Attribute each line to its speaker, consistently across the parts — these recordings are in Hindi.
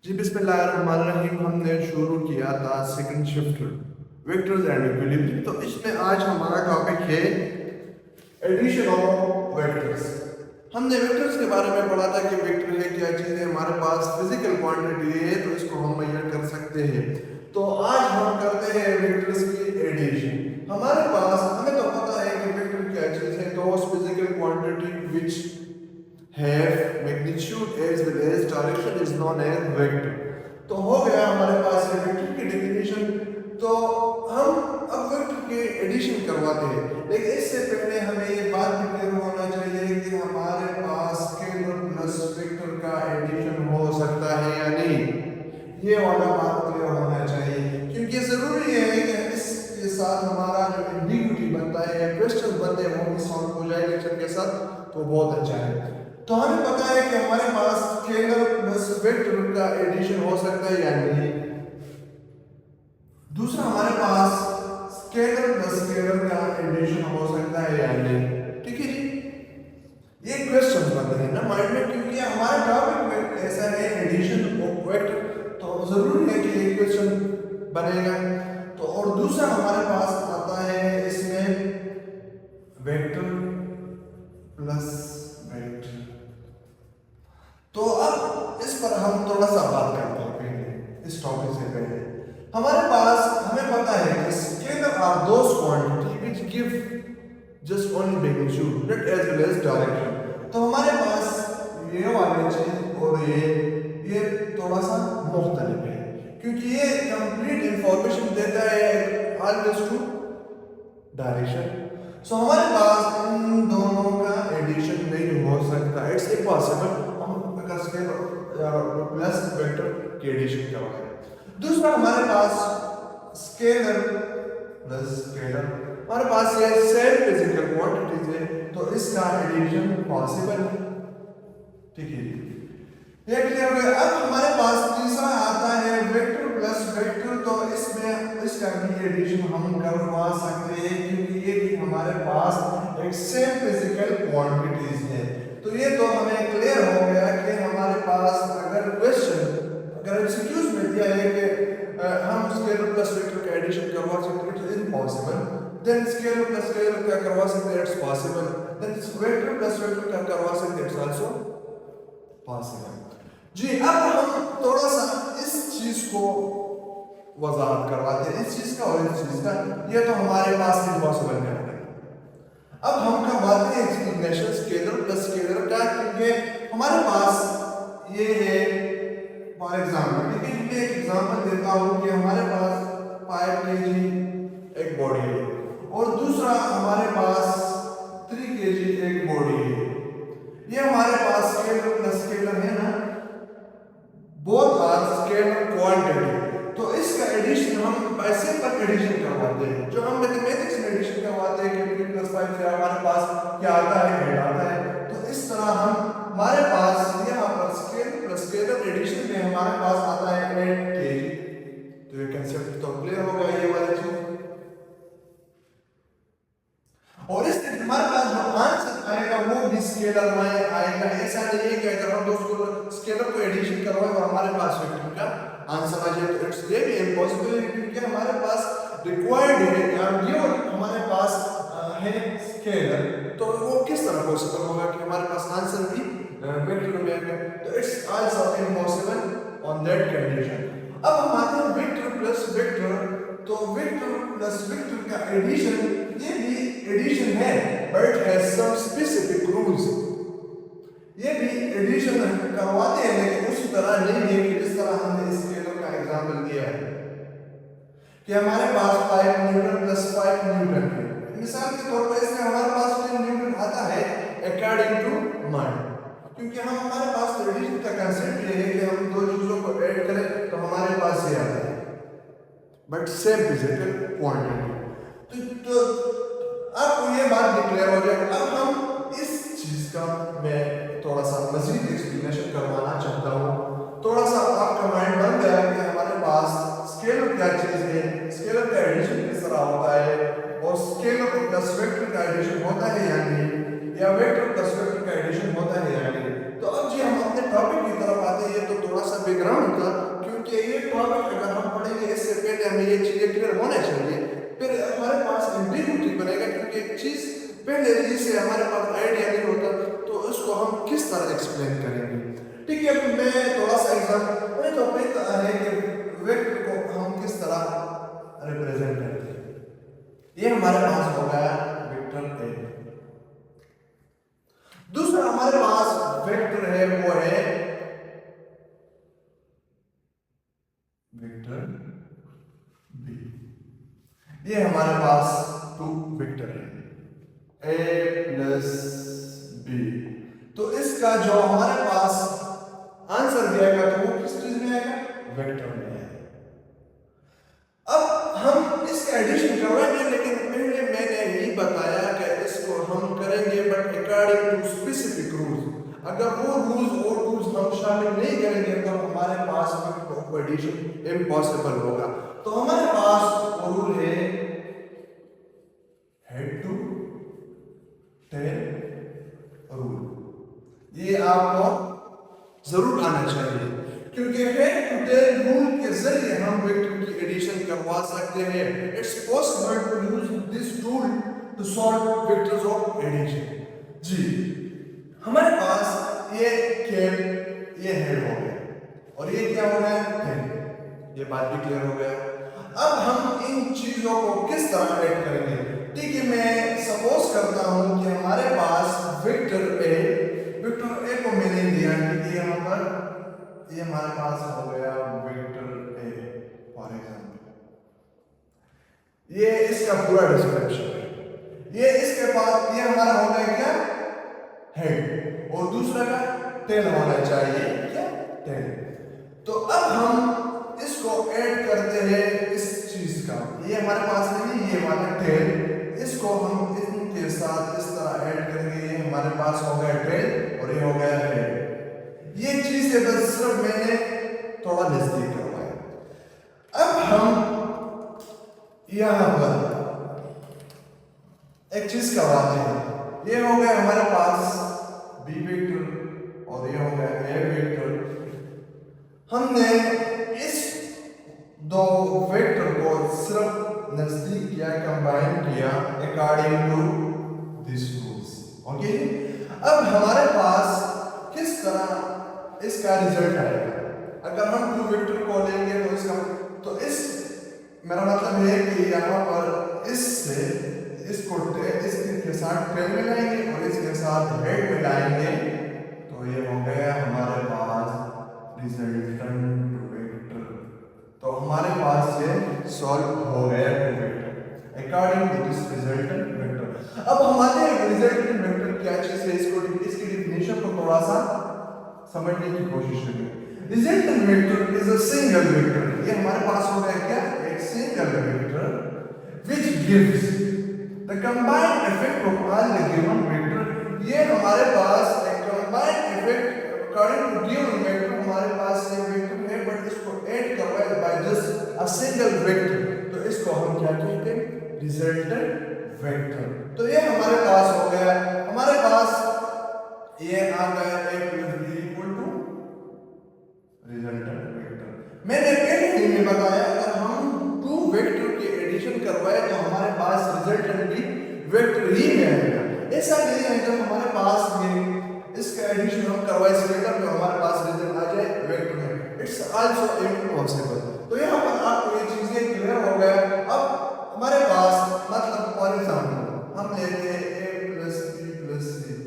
Speaker 1: जी बिस्मिल्लाहिर्रहमानिर्रहीम। हमने शुरू किया था second shift vectors and equilibrium. तो इसमें आज हमारा टॉपिक है एडिशन ऑफ वेक्टर्स। हमने वेक्टर्स के बारे में पढ़ा था कि वेक्टर है क्या चीज़ है, हमारे पास फिजिकल क्वांटिटी है तो इसको हम मेजर कर सकते हैं। तो आज हम करते हैं वेक्टर्स की एडिशन। हमारे पास हमें तो पता है कि वेक्टर क्या चीज़ है, those physical quantity which have magnitude as well as direction is known as vector। तो हो गया हमारे पास ये वेक्टर की डेफिनेशन। तो हम अब वेक्टर के एडिशन करवाते हैं, लेकिन इससे पहले हमें ये बात भी क्लियर होना चाहिए कि हमारे पास स्केलर प्लस वेक्टर का एडिशन हो सकता है या नहीं। ये वाला बात क्लियर होना चाहिए, क्योंकि जरूरी है कि इसके साथ हमारा जो एम्बिग्यूटी बनता है, क्वेश्चन बनते हैं, वो भी सॉल्व हो जाए लेक्चर के साथ, तो बहुत अच्छा है। तो हमें पता है कि हमारे पास स्केलर प्लस वेक्टर का एडिशन हो सकता है या नहीं। दूसरा, हमारे पास स्केलर प्लस स्केलर का एडिशन हो सकता है या नहीं। ठीक है जी, ये क्वेश्चन बनते हैं ना माइंड में, क्योंकि हमारा टॉपिक में ऐसा है एडिशन ऑफ वेक्टर, तो जरूरी है कि ये क्वेश्चन बनेगा। तो और दूसरा हमारे पास आता है इसमें वेक्टर प्लस वेक्टर। तो अब इस पर हम थोड़ा सा बात करते हैं। पहले इस टॉपिक से पहले हमारे पास हमें पता है कि scalar are those quantity which give just only magnitude not as well as direction. तो हमारे पास ये वाली चीज और ये थोड़ा सा मुख्तलिफ है, क्योंकि ये कंप्लीट इंफॉर्मेशन देता है ऑलवेज टू डायरेक्शन। सो हमारे पास इन दोनों का एडिशन नहीं हो सकता, it's impossible scalar plus vector की एडिशन करवाएं। दूसरा, हमारे पास स्केलर प्लस स्केलर, हमारे पास ये सेम फिजिकल क्वांटिटीज है तो इसका एडिशन पॉसिबल। ठीक है, ये क्लियर हो गया। अब हमारे पास तीसरा आता है वेक्टर प्लस वेक्टर। तो इसमें इसका भी एडिशन हम करवा सकते हैं, क्योंकि ये भी हमारे पास एक सेम फिजिकल क्वांटिटीज है। तो ये तो हमें क्लियर हो गया कि हमारे पास अगर एमसीक्यूज में दिया है कि हम स्केलर प्लस वेक्टर का एडिशन करवा सकते हैं, it is impossible. Then scalar plus scalar का करवा सकते हैं, it's possible. Then vector plus vector का करवा सकते हैं, इट्स आल्सो पॉसिबल। जी, अब हम थोड़ा सा इस चीज को वजाहत करवाते हैं, इस चीज का और इस चीज का। ये तो हमारे पास इम्पॉसिबल है। अब हम करवाते हैं एक्सप्लेनेशन स्केलर प्लस स्केलर का, क्योंकि हमारे पास ये है फॉर एग्जांपल। ठीक है, मैं एक एग्जांपल देता हूँ कि हमारे पास 5 kg एक बॉडी है और दूसरा हमारे पास 3 kg एक बॉडी है। ये हमारे पास स्केलर प्लस स्केलर है ना, बोथ आर स्केलर क्वांटिटी। तो इसका एडिशन हम ऐसे पर एडिशन करवाते हैं, जो हम मैथमेटिक्स में एडिशन करवाते हैं कि 3 + 5 से हमारे पास क्या आता है, 8 आता है। तो इस तरह हमारे पास यहाँ पर स्केलर प्लस स्केलर एडिशन में हमारे पास आता है 8 kg। तो ये कंसेप्ट तो क्लियर हो गया, ये वाला चीज। और इससे हमारे पास जो आंसर आएगा वो भी स्केलर में आएगा। ऐसा नहीं है कि अगर हम दोस्तों स्केलर को एडिशन करवाएं और हमारे पास वेक्टर का आंसर आ जाए, तो इट्स ये भी इम्पॉसिबल है, क्योंकि हमारे पास रिक्वायर्ड है गिवन हमारे पास है स्केलर। तो वो किस तरह पॉसिबल होगा कि हमारे पास आंसर भी वेक्टर में आएगा। तो it's also impossible on that condition. अब हम आते हैं वेक्टर प्लस वेक्टर। तो वेक्टर प्लस वेक्टर का एडिशन, ये भी एडिशन है but it has some specific rules. ये भी एडिशन करवाते हैं, लेकिन उसी तरह नहीं है कि जिस तरह हमने स्केलर का एग्जांपल दिया है कि हमारे पास 5 न्यूटन प्लस 5 न्यूटन है। मिसाल के तौर पर इसमें हमारे पास 10 न्यूटन आता है अकॉर्डिंग टू माइंड, क्योंकि हम हमारे पास एडिशन का कंसेप्ट ये है कि हम दो चीजों को ऐड करें तो हमारे पास ये आता है, बट सेम फिजिकल क्वांटिटी। तो आपको ये बात क्लियर हो जाए। अब हम इस चीज का मैं थोड़ा सा मजीद एक्सप्लेनेशन करवाना चाहता हूँ। थोड़ा सा आपका माइंड बन गया कि हमारे पास स्केलर क्या चीज है, स्केलर का एडिशन किस तरह होता है, और स्केलर प्लस वेक्टर का एडिशन होता है या नहीं, या वेक्टर प्लस वेक्टर का एडिशन होता है या नहीं। तो अब जी हम अपने टॉपिक की तरफ आते हैं, तो थोड़ा सा बैकग्राउंड था, क्योंकि ये टॉपिक अगर हम पढ़ेंगे इससे पहले हमें ये चीजें क्लियर होना चाहिए, फिर हमारे पास एम्बिग्यूटी बनेगा, क्योंकि एक चीज पहले जिससे हमारे पास आइडिया नहीं होता तो उसको हम किस तरह एक्सप्लेन करेंगे। ठीक है, अब मैं थोड़ा सा एग्जाम्पल, मैंने तो पता है कि वेक्टर को हम किस तरह रिप्रेजेंट करते हैं। ये हमारे पास हो गया वेक्टर ए। दूसरा हमारे पास वेक्टर है, वो है वेक्टर बी। ये हमारे पास 2 वेक्टर है, ए प्लस बी। तो इसका जो हमारे पास आंसर दिया तो वो किस चीज में आएगा, वेक्टर में आएगा। अब हम इसका एडिशन करवाएंगे, लेकिन पहले मैंने यही बताया कि इसको हम करेंगे but according to specific rules. अगर वो रूल्स हम शामिल नहीं करेंगे तो हमारे पास एडिशन इम्पॉसिबल होगा। तो हमारे पास वो रूल है हेड टू टेल रूल। ये आपको जरूर आना चाहिए, क्योंकि हेड टू टेल रूल के जरिए हम वेक्टर की एडिशन करवा सकते हैं। It's possible to use this tool to solve vectors of addition. जी, हमारे पास ये केल, ये हेड हो गया और ये क्या हो गया, टेल। ये बात भी क्लियर हो गया। अब हम इन चीजों को किस तरह ऐड करेंगे। ठीक है, मैं सपोज करता हूं कि हमारे पास वेक्टर ए को मैंने दिया, ठीक है, यहाँ पर ये हमारे पास हो गया वेक्टर ए फॉर एग्जांपल। ये इसका पूरा डिस्क्रिप्शन है। ये इसके बाद ये हमारा हो गया क्या, हेड, और दूसरा का टेल होना चाहिए, क्या, टेल। तो अब हम इसको ऐड करते हैं इस चीज का, ये हमारे पास नहीं, ये वाला टेल, इसको हम इनके साथ इस तरह ऐड करेंगे। ये हमारे पास हो गया टेल और ये हो गया हेड। ये चीज है, बस सिर्फ मैंने थोड़ा नजदीक करवाया। अब हम यहां पर एक चीज करवाते हैं। ये हो गया हमारे पास बी वेक्टर और ये हो गया ए वेक्टर। हमने इस 2 वेक्टर को सिर्फ नजदीक किया, कंबाइन किया according to this rules. Okay, अब हमारे पास किस तरह इसका रिजल्ट आएगा। अगर हम 2 वेक्टर को लेंगे तो इसका तो इस मेरा मतलब है कि यहाँ पर इससे इसको इसके साथ टेल मिलाएंगे और इसके साथ हेड मिलाएंगे, तो ये हो गया हमारे पास रिजल्टेंट वेक्टर। तो हमारे पास ये सॉल्व हो गया vector according to this resultant vector. अब हमारे रिजल्टेंट वेक्टर क्या चीज है, इसकी डिफिनेशन को थोड़ा सा समझने की कोशिश करें। Resultant vector is a single vector. ये हमारे पास हो गया क्या, एक single vector which gives the combined effect of all the given vector। ये हमारे पास एक combined effect according to given vector, हमारे पास ये वेक्टर है बट इसको ऐड करवाया by just a single vector, तो इसको हम क्या कहते हैं, रिजल्टेंट वेक्टर। तो ये हमारे पास हो गया, हमारे पास ये आ गया a plus b equal to resultant vector. मैंने पहले ही में बताया अगर हम 2 वेक्टर की एडिशन करवाए तो हमारे पास रिजल्टेंट भी वेक्टर ही में आएगा। ऐसा नहीं है जब हमारे पास ये इसका एडिशन हम करवाए इस वेक्टर में हमारे पास रिजल्ट आ जाए वेक्टर में, इट्स आल्सो इम्पॉसिबल। तो यहाँ पर आपको ये चीजें क्लियर हो गया। अब हमारे पास मतलब फॉर एग्जांपल हम लेते हैं a plus b plus c,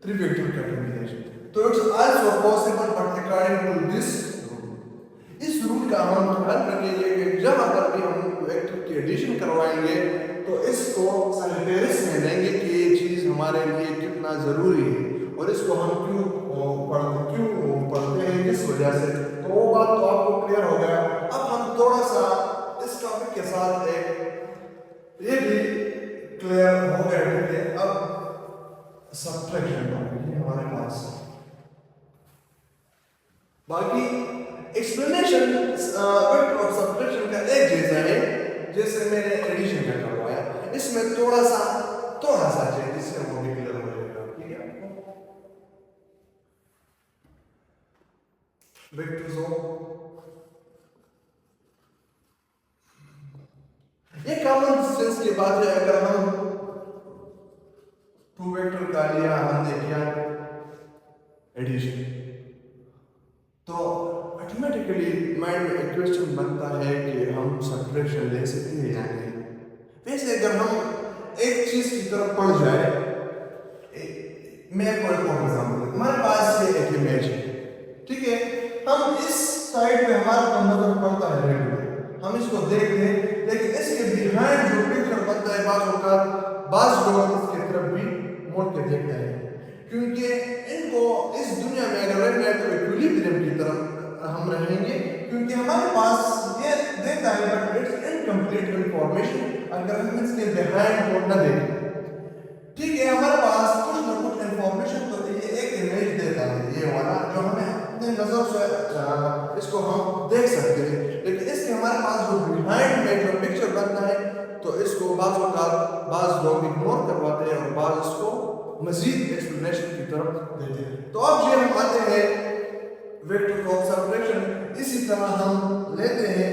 Speaker 1: 3 vector का कॉम्बिनेशन, तो it's also possible but according to this rule. इस रूल का हम ध्यान रखेंगे कि जब अगर भी हम वेक्टर की एडिशन करवाएंगे तो इसको सेंटेंस में लेंगे कि ये चीज हमारे लिए कितना जरूरी है और इसको हम क्यों पढ़ते हैं, किस वजह से। तो वो बात तो आपको क्लियर हो गया। अब हम थोड़ा सा इस टॉपिक के साथ एक ये भी क्लियर हो गया है। अब सब्ट्रैक्शन टॉपिक है हमारे पास, बाकी एक्सप्लेनेशन वेक्टर ऑफ सब्ट्रैक्शन का एक जैसा है जैसे मैंने एडिशन का करवाया, इसमें थोड़ा सा चाहिए जिससे वो भी क्लियर हो जाएगा। ठीक है, वेक्टर्स ऑफ, ये कॉमन सेंस की बात है। अगर हम टू वेक्टर का लिया, हमने किया एडिशन, तो ऑटोमेटिकली माइंड में एक क्वेश्चन बनता है कि हम सब्ट्रैक्शन ले सकते हैं या नहीं। वैसे अगर हम एक चीज की तरफ पढ़ जाए, मैं फॉर एग्जांपल हमारे पास ये एक इमेज है, ठीक है, हम इस साइड पे हमारा नजर पड़ता है रेगुलर, हम इसको देखते हैं, लेकिन इसके बिहाइंड जो पिक्चर बनता है बाज लोग इसके तरफ भी मोड़ के देखते हैं, क्योंकि इनको इस दुनिया में अगर रहना है तो इक्विलिब्रियम की तरफ हम रहेंगे, क्योंकि हमारे पास ये देता है बट इट्स इनकम्प्लीट इंफॉर्मेशन अगर हम इसके बिहाइंड को न देखें। ठीक है, हमारे पास कुछ ना कुछ इंफॉर्मेशन तो ये एक इमेज देता है, ये वाला जो हमें अपने नजर से इसको हम देख सकते हैं, लेकिन इसके हमारे पास जो बिहाइंड में जो पिक्चर बनता है तो इसको बाज लोग इग्नोर करवाते हैं और बाज इसको मजीद एक्सप्लेनेशन की तरफ देते हैं। तो अब ये हम आते हैं वेक्टर ऑफ सब्ट्रैक्शन। इसी तरह हम लेते हैं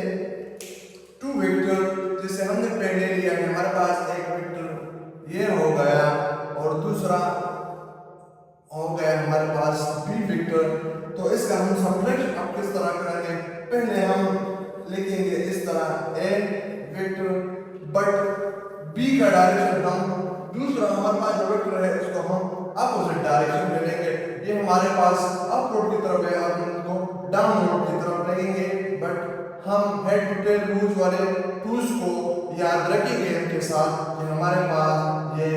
Speaker 1: टू वेक्टर, जैसे हमने पहले लिया है, हमारे पास एक वेक्टर ये हो गया और दूसरा हो गया हमारे पास बी वेक्टर। तो इसका हम सब्ट्रैक्शन अब किस तरह करेंगे, पहले हम लिखेंगे इस तरह ए वेक्टर, बट बी का डायरेक्शन हम दूसरा हमारे पास जो वेक्टर है उसको हम अपोजिट डायरेक्शन में लेंगे। ये हमारे पास अपवर्ड की तरफ है, अब इनको डाउनवर्ड की तरफ लेंगे, बट हम हेड टू टेल रूल्स वाले टूल्स को याद रखेंगे इनके साथ कि हमारे पास ये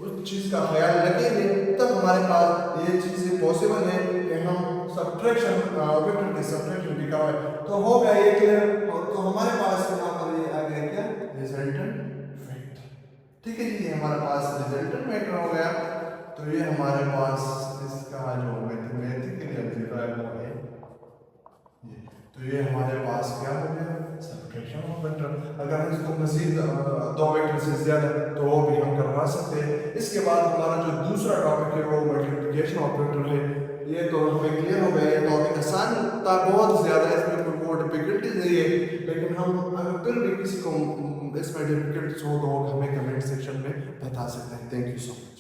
Speaker 1: उस चीज़ का ख्याल रखेंगे, तब हमारे पास ये चीज़ें पॉसिबल है कि हम सब्ट्रैक्शन वेक्टर के सब्ट्रैक्शन भी करें। तो हो गया ये क्लियर, तो हमारे पास यहाँ पर ये आ गया क्या, रिजल्टेंट वेक्टर। ठीक है जी, ये हमारे पास रिजल्टेंट वेक्टर हो गया। तो ये हमारे पास इसका जो मैथमेटिकली अलजेब्रा है ये, तो ये हमारे पास क्या हो गया, सब्ट्रैक्शन ऑफ वेक्टर। अगर हम इसको मजीद दो वेक्टर से ज्यादा तो वो भी हम करवा सकते हैं। इसके बाद हमारा जो दूसरा टॉपिक है वो मल्टीप्लिकेशन ऑफ वेक्टर है। ये तो हमें क्लियर हो गया, ये टॉपिक आसान था, बहुत ज्यादा इसमें कोई वो डिफिकल्टीज नहीं है, लेकिन हम अगर फिर भी किसी को इसमें डिफिकल्टीज हो तो हमें कमेंट सेक्शन में बता सकते हैं। Thank you so much.